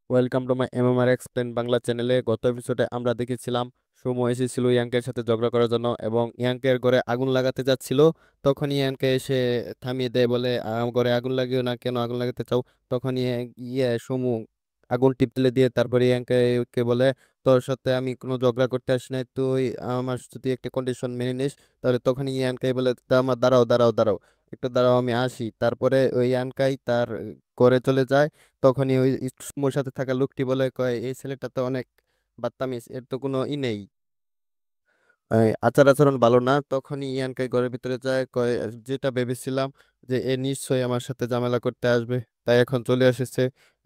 Welcome to my MMR explain Bangla চ্যানেলে। গত এপিসোডে আমরা দেখেছিলাম সুমো এসেছিল ইয়াংকের সাথে ঝগড়া করার জন্য এবং ইয়াংকের ঘরে আগুন লাগাতে যাচ্ছিল। তখন ইয়াংকে এসে থামিয়ে দেয়, বলে ঘরে আগুন লাগিও না, কেন আগুন লাগাতে চাও? তখন সুমু আগুন টিপতে দিয়ে তারপরে ইয়াংকে কে বলে, তোর সাথে আমি কোনো ঝগড়া করতে আসি নাই, তুই আমার যদি একটা কন্ডিশন মেনে নিস তাহলে তখন ইয়ানকাই বলে, আমার দাঁড়াও দাঁড়াও দাঁড়াও, একটু দাঁড়াও, আমি আসি। তারপরে ওই ইয়ানকাই তার ঘরে চলে যায়। তখনই ওই সুমোর সাথে থাকা লোকটি বলে, কয় এই ছেলেটা তো অনেক বাত্তামিজ, এর তো কোনো নেই, আচার আচরণ ভালো না। তখনই ইয়ানকে ঘরের ভিতরে যায়, কয় যেটা ভেবেছিলাম যে এ নিশ্চয়ই আমার সাথে ঝামেলা করতে আসবে, তাই এখন চলে এসেছে।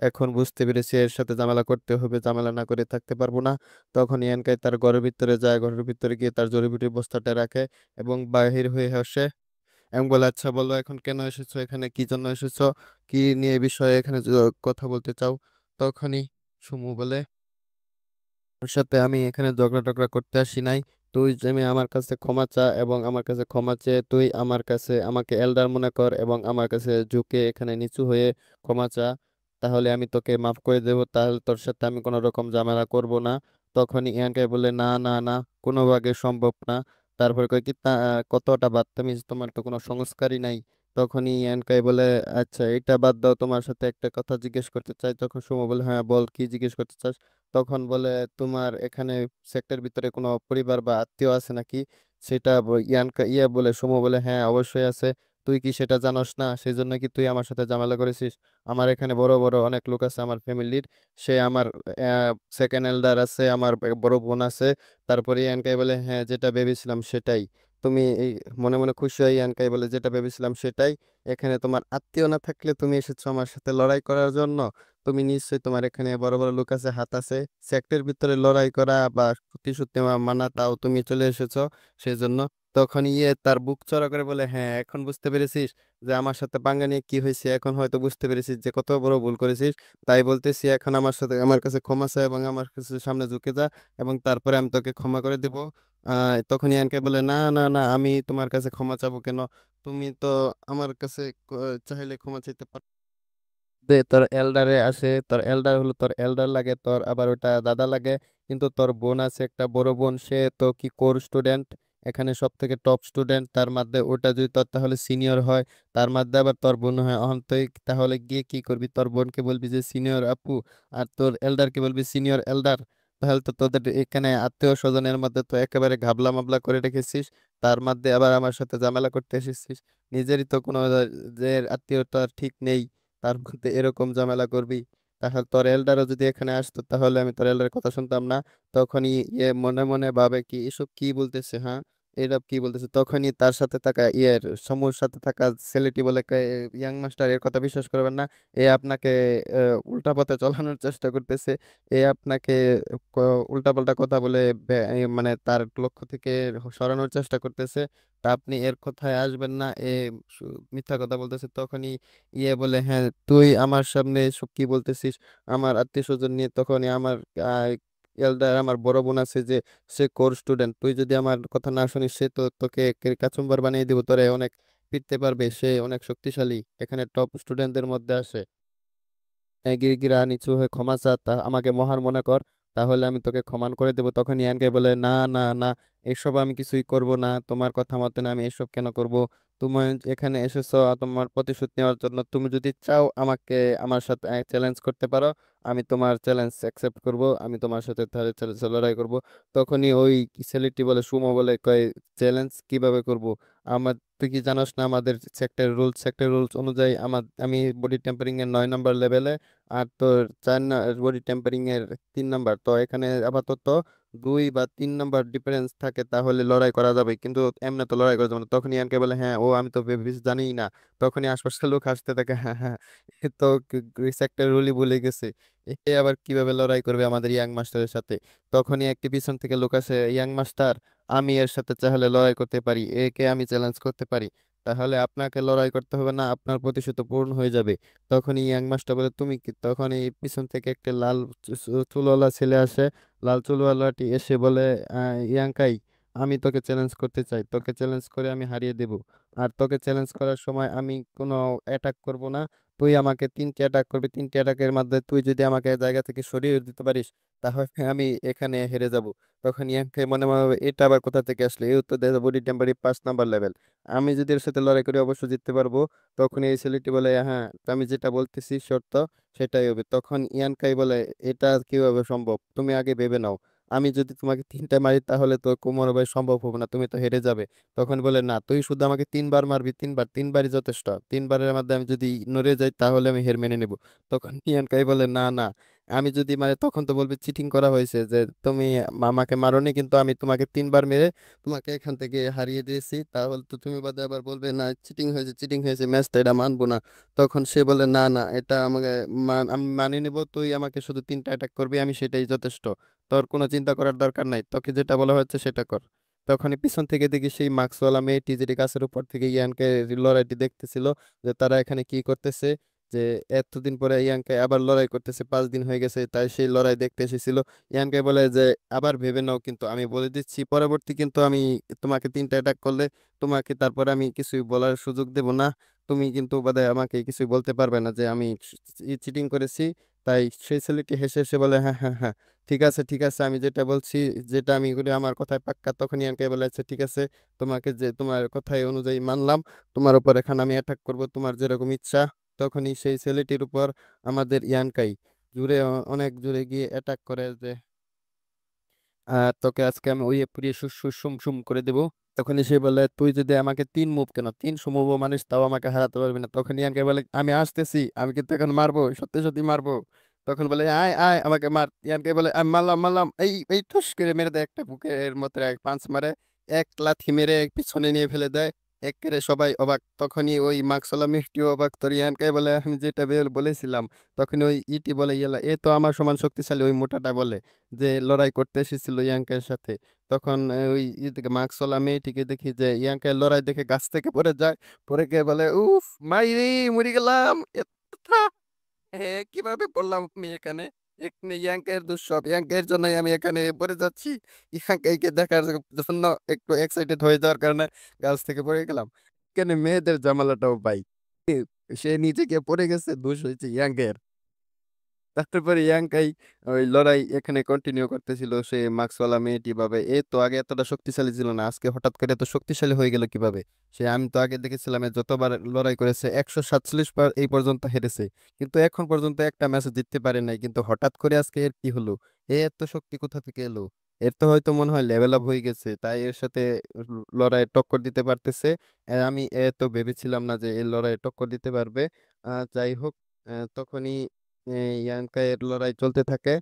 এখন বুঝতে পেরেছি এর সাথে ঝামেলা করতে হবে, ঝামেলা না করে থাকতে পারবো না। তখন ইয়ানকাই তার ঘরের ভিতরে যায়, ঘরের ভিতরে গিয়ে তার জড়িবুটির বস্তাটা রাখে এবং বাহির হয়ে আসে এবং বলে, আচ্ছা বলো এখন কেন এসেছো এখানে, কি জন্য এসেছো, কি নিয়ে বিষয়ে এখানে কথা বলতে চাও? তখনই সুমু বলে, ওর সাথে আমি এখানে ঝগড়া টগড়া করতে আসি নাই। তুই যে আমার কাছে ক্ষমা চা এবং আমার কাছে ক্ষমা চেয়ে তুই আমার কাছে আমাকে এল্ডার মনে কর এবং আমার কাছে ঝুঁকে এখানে নিচু হয়ে ক্ষমা চা, তাহলে আমি তোকে মাফ করে দেবো, তাহলে তোর সাথে আমি কোনো রকম ঝামেলা করব না। তখনই ইয়ানকে বলে, না না না, কোনো ভাগে সম্ভব না। তারপরে কয় কি কতটা বাদতামিজ, তোমার তো কোনো সংস্কারই নাই। তখনই ইয়ানকাই বলে, আচ্ছা এটা বাদ দাও, তোমার সাথে একটা কথা জিজ্ঞেস করতে চাই। তখন সুমো বলে, হ্যাঁ বল, কি জিজ্ঞেস করতে চাস? তখন বলে, তোমার এখানে সেক্টর ভিতরে কোনো পরিবার বা আত্মীয় আছে নাকি? সেটা ইয়া বলে, সুমো বলে, হ্যাঁ অবশ্যই আছে। তুই কি সেটা জানোস না? সেই জন্য কি তুই আমার সাথে ঝামেলা করেছিস? আমার এখানে বড় বড় অনেক লোক আছে আমার ফ্যামিলির, সে আমার সেকেন্ড এল্ডার আছে, আমার বড় বোন আছে। তারপরে ইয়ানকাই বলে, হ্যাঁ যেটা ভেবেছিলাম সেটাই। তুমি এই মনে মনে খুশি হয়ে ইয়ানকাই বলে, যেটা ভেবেছিলাম সেটাই। এখানে তোমার আত্মীয় না থাকলে তুমি এসেছো আমার সাথে লড়াই করার জন্য? তুমি নিশ্চয়ই, তোমার এখানে বড় বড় লোক আছে, হাত আছে, সেক্টরের ভিতরে লড়াই করা বা প্রতিশোধ নেওয়া মানা, তাও তুমি চলে এসেছো সেই জন্য। তখন তার বুক চড়া করে বলে, হ্যাঁ এখন বুঝতে পেরেছিস যে আমার সাথে পাঙ্গা নিয়ে কি হয়েছে, এখন হয়তো বুঝতে পেরেছিস যে কত বড় ভুল করেছিস। তাই বলতেছি এখন আমার কাছে ক্ষমা চাই এবং আমার কাছে সামনে ঝুঁকে যা, এবং তারপরে আমি তোকে ক্ষমা করে দেব। তখন ইয়ানকে বলে, না না না, আমি তোমার কাছে ক্ষমা চাবো কেন? তুমি তো আমার কাছে চাইলে ক্ষমা চাইতে পারো। দে তোর এল্ডারে আসে, তোর এল্ডার হলো তোর এল্ডার লাগে, তোর আবার ওটা দাদা লাগে। কিন্তু তোর বোন আছে একটা বড় বোন, সে তো কি কোর স্টুডেন্ট, এখানে সব থেকে টপ স্টুডেন্ট, তার মধ্যে ওটা যদি তোর তাহলে সিনিয়র হয়, তার মধ্যে আবার তোর বোন হয়, অহন তুই তাহলে গিয়ে কি করবি? তোর বোনকে বলবি যে সিনিয়র আপু, আর তোর এল্ডারকে বলবি সিনিয়র এল্ডার। তাহলে তো তোদের এখানে আত্মীয় স্বজনের মধ্যে তো একেবারে ঘাবলা মাবলা করে রেখেছিস, তার মধ্যে আবার আমার সাথে ঝামেলা করতে এসেছিস। নিজেরই তো কোনো যে আত্মীয়তা ঠিক নেই, তার মধ্যে এরকম ঝামেলা করবি? তাহলে তোর এল্ডারও যদি এখানে আসতো তাহলে আমি তোর এল্ডারের কথা শুনতাম না। তখনই মনে মনে ভাবে কি এসব কি বলতেছে, হ্যাঁ এরা কি বলতেছে। তখনই তার সাথে থাকা সমুর সাথে থাকা ছেলেটি বলে, ইয়াং মাস্টার এর কথা বিশ্বাস করবেন না, এ আপনাকে উল্টা পথে চলানোর চেষ্টা করতেছে, এ আপনাকে উল্টা পাল্টা কথা বলে মানে তার লক্ষ্য থেকে সরানোর চেষ্টা করতেছে। তা আপনি এর কথায় আসবেন না, মিথ্যা কথা বলতেছে। তখনই বলে, হ্যাঁ তুই আমার সামনে এসব কি বলতেছিস আমার আত্মীয় স্বজন নিয়ে? তখনই আমার এল্ডার, আমার বড় বোন আছে যে, সে কোর স্টুডেন্ট, তুই যদি আমার কথা না শুনিস সে তো তোকে কাচুম্বার বানিয়ে দিব, তোরে অনেক পিটতে পারবে, সে অনেক শক্তিশালী, এখানে টপ স্টুডেন্টদের মধ্যে আসে। গিরগিরা নিচু হয়ে ক্ষমা চা, আমাকে মহান মনে কর, তাহলে আমি তোকে ক্ষমা করে দেবো। তখন ইয়ানকে বলে, না না না, এসব আমি কিছুই করব না, তোমার কথা মতে না, আমি এসব কেন করব? তুমি এখানে এসেছো তোমার প্রতিশোধ নেওয়ার জন্য, তুমি যদি চাও আমাকে আমার সাথে চ্যালেঞ্জ করতে পারো, আমি তোমার চ্যালেঞ্জ অ্যাকসেপ্ট করব, আমি তোমার সাথে তাহলে লড়াই করব। তখনই ওই ছেলেটি বলে, সুমো বলে, কয় চ্যালেঞ্জ কিভাবে করব? আমার, তুই কি জানোস না আমাদের সেক্টর রুলস অনুযায়ী আমি বডি টেম্পারিং এর 9 নম্বর লেভেলে, আর তোর বডি টেম্পারিং এর 3 নম্বর, তো এখানে আপাতত 2 বা 3 নম্বর ডিফারেন্স থাকে, তাহলে লড়াই করা যাবে, কিন্তু এমনি তো লড়াই করা যাবে না। তখনই ইয়ানকে বলে, হ্যাঁ ও আমি তো জানি না। তখনই আশপাশের লোক হাসতে থাকে, হ্যাঁ হ্যাঁ, এ তো সেক্টর রুলই ভুলে গেছে, এ আবার কিভাবে লড়াই করবে আমাদের ইয়াং মাস্টারের সাথে? তখনই একটি পিছন থেকে লোক আসে, ইয়াং মাস্টার আমি এর সাথে চাইলে লড়াই করতে পারি, একে আমি চ্যালেঞ্জ করতে পারি, তাহলে আপনাকে লড়াই করতে হবে না, আপনার প্রতিশোধ পূর্ণ হয়ে যাবে। তখনই ইয়াং মাস্টার বলে, তুমি কি? তখন এই পিছন থেকে একটা লাল চুলওয়ালা ছেলে আসে, লাল চুলওয়ালাটি এসে বলে, ইয়াংকাই আমি তোকে চ্যালেঞ্জ করতে চাই, তোকে চ্যালেঞ্জ করে আমি হারিয়ে দেব। আর তোকে চ্যালেঞ্জ করার সময় আমি কোনো অ্যাটাক করব না। তুই আমাকে 3টি অ্যাটাক করবি, 3টি অ্যাটাকের মধ্যে তুই যদি আমাকে জায়গা থেকে সরিয়ে দিতে পারিস তাহলে আমি এখানে হেরে যাব। তখন ইয়াংকে মনে মনে হবে, এটা আবার কোথা থেকে আসলো, এই তো দেখো বডি টেম্পারি 5 নাম্বার লেভেল, আমি যদি এর সাথে লড়াই করে অবশ্যই জিততে পারবো। তখন এই ছেলেটি বলে, হ্যাঁ তো আমি যেটা বলতেছি শর্ত সেটাই হবে। তখন ইয়ানকাই বলে, এটা কিভাবে সম্ভব, তুমি আগে ভেবে নাও, আমি যদি তোমাকে 3টা মারি তাহলে তো কোমর সম্ভব হবে না, তুমি তো হেরে যাবে। তখন বলে, না তুই শুধু আমাকে 3বার মারবি, 3বার, 3বারই যথেষ্ট, 3বারের মধ্যে আমি যদি নড়ে যাই তাহলে আমি হের মেনে নেব। তখন ইয়ানকাই বলে, না না, আমি যদি মানে, তখন তো বলবে চিটিং করা হয়েছে, যে তুমি আমাকে মারোনি কিন্তু আমি তোমাকে 3বার মেরে তোমাকে এখান থেকে হারিয়ে দিয়েছি, তাহলে তো তুমি বাদে আবার বলবে না চিটিং হয়েছে, চিটিং হয়েছে, ম্যাচটা এটা মানবো না। তখন সে বলে, না না, এটা আমাকে আমি মানিয়ে নেবো, তুই আমাকে শুধু 3টা অ্যাটাক করবি, আমি সেটাই যথেষ্ট, তোর কোনো চিন্তা করার দরকার নাই, তোকে যেটা বলা হচ্ছে সেটা কর। তখনই পিছন থেকে দেখি সেই মাস্কওয়ালা মেয়েটি, যেটি গাছের উপর থেকে ইয়ানকে লড়াইটি দেখতেছিল, যে তারা এখানে কি করতেছে, যে এতদিন পরে ইয়াংকে আবার লড়াই করতেছে, 5 দিন হয়ে গেছে, তাই সেই লড়াই দেখতে এসেছিল। ইয়াংকে বলে যে, আবার ভেবে নাও, কিন্তু আমি বলে দিচ্ছি পরবর্তী কিন্তু আমি তোমাকে 3টা অ্যাটাক করলে তোমাকে তারপরে আমি কিছুই বলার সুযোগ দেব না, তুমি কিন্তু বাদে আমাকে কিছুই বলতে পারবে না যে আমি চিটিং করেছি। তাই সেই ছেলেটি হেসে হেসে বলে, হ্যাঁ হ্যাঁ হ্যাঁ, ঠিক আছে ঠিক আছে, আমি যেটা বলছি, যেটা আমি করি আমার কথায় পাক্কা। তখন ইয়ানকে বলে, আচ্ছা ঠিক আছে, তোমাকে যে তোমার কথাই অনুযায়ী মানলাম, তোমার উপর এখন আমি অ্যাটাক করব, তোমার যেরকম ইচ্ছা। তখনই সেই ছেলেটির উপর আমাদের ইয়ানকাই জুড়ে অনেক জুড়ে গিয়ে অ্যাটাক করে, যে তোকে আজকে আমি ওই পুড়িয়ে সুম সুম করে দেবো। তখন সে বলে, তুই যদি আমাকে 3 মুভ, কেন 300 মুভ মানুষ, তাও আমাকে হারাতে পারবি না। তখন ইয়ানকে বলে, আমি আসতেছি, আমি কিন্তু এখন মারবো, সত্যি সত্যি মারবো। তখন বলে, আয় আয় আমাকে মার। ইয়ানকে বলে, আমি মারলাম মারলাম, এই এই ঠুস করে মেরে দেয়, একটা বুকের মতো এক পাঁচ মারে, এক লাথি মেরে পিছনে নিয়ে ফেলে দেয়। একেবারে সবাই অবাক, তখনই ওই মার্কসলা মিষ্টিও অবাক, তোর ইয়ানকে বলে, আমি যেটা বলেছিলাম। তখন ওই ইটি বলে, ইয়ালা এ তো আমার সমান শক্তিশালী, ওই মোটাটা বলে, যে লড়াই করতে এসেছিল ইয়াঙ্কের সাথে। তখন ওই থেকে মার্কসওয়ালা মেয়েটিকে দেখি যে ইয়াঙ্কের লড়াই দেখে গাছ থেকে পড়ে যায়, পড়ে গিয়ে বলে, উফ মাইরি, মরে গেলাম, কিভাবে পড়লাম আমি এখানে, এখানে ইয়াঙ্কের দুঃসব, ইয়াঙ্কের জন্যই আমি এখানে পড়ে যাচ্ছি, ইয়াঙ্কেকে দেখার জন্য একটু এক্সাইটেড হয়ে যাওয়ার কারণে গাছ থেকে পড়ে গেলাম। এখানে মেয়েদের জামালাটাও পাই, সে নিচে গিয়ে পড়ে গেছে, দোষ হয়েছে ইয়াঙ্কের। তারপরে ইয়াংকাই ওই লড়াই এখানে কন্টিনিউ করতেছিল, সে মাস্কওয়ালা মেয়েটি ভাবে, এ তো আগে এতটা শক্তিশালী ছিল না, আজকে হঠাৎ করে এত শক্তিশালী হয়ে গেল কিভাবে। সে, আমি তো আগে দেখেছিলাম এ যতবার লড়াই করেছে 147 বার এই পর্যন্ত হেরেছে, কিন্তু এখন পর্যন্ত একটা ম্যাচ জিততে পারে নাই, কিন্তু হঠাৎ করে আজকে এর কি হলো, এ এত শক্তি কোথা থেকে এলো, এর তো হয়তো মনে হয় লেভেল আপ হয়ে গেছে, তাই এর সাথে লড়াই টক্কর দিতে পারতেছে। আমি এ তো ভেবেছিলাম না যে এর লড়াই টক্কর দিতে পারবে। যাই হোক, তখনই ইয়ানকা এর লড়াই চলতে থাকে,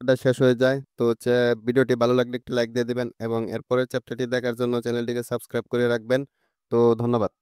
ওটা শেষ হয়ে যায়। তো হচ্ছে, ভিডিওটি ভালো লাগলে একটি লাইক দিয়ে দিবেন এবং এরপরের চ্যাপ্টারটি দেখার জন্য চ্যানেলটিকে সাবস্ক্রাইব করে রাখবেন। তো ধন্যবাদ।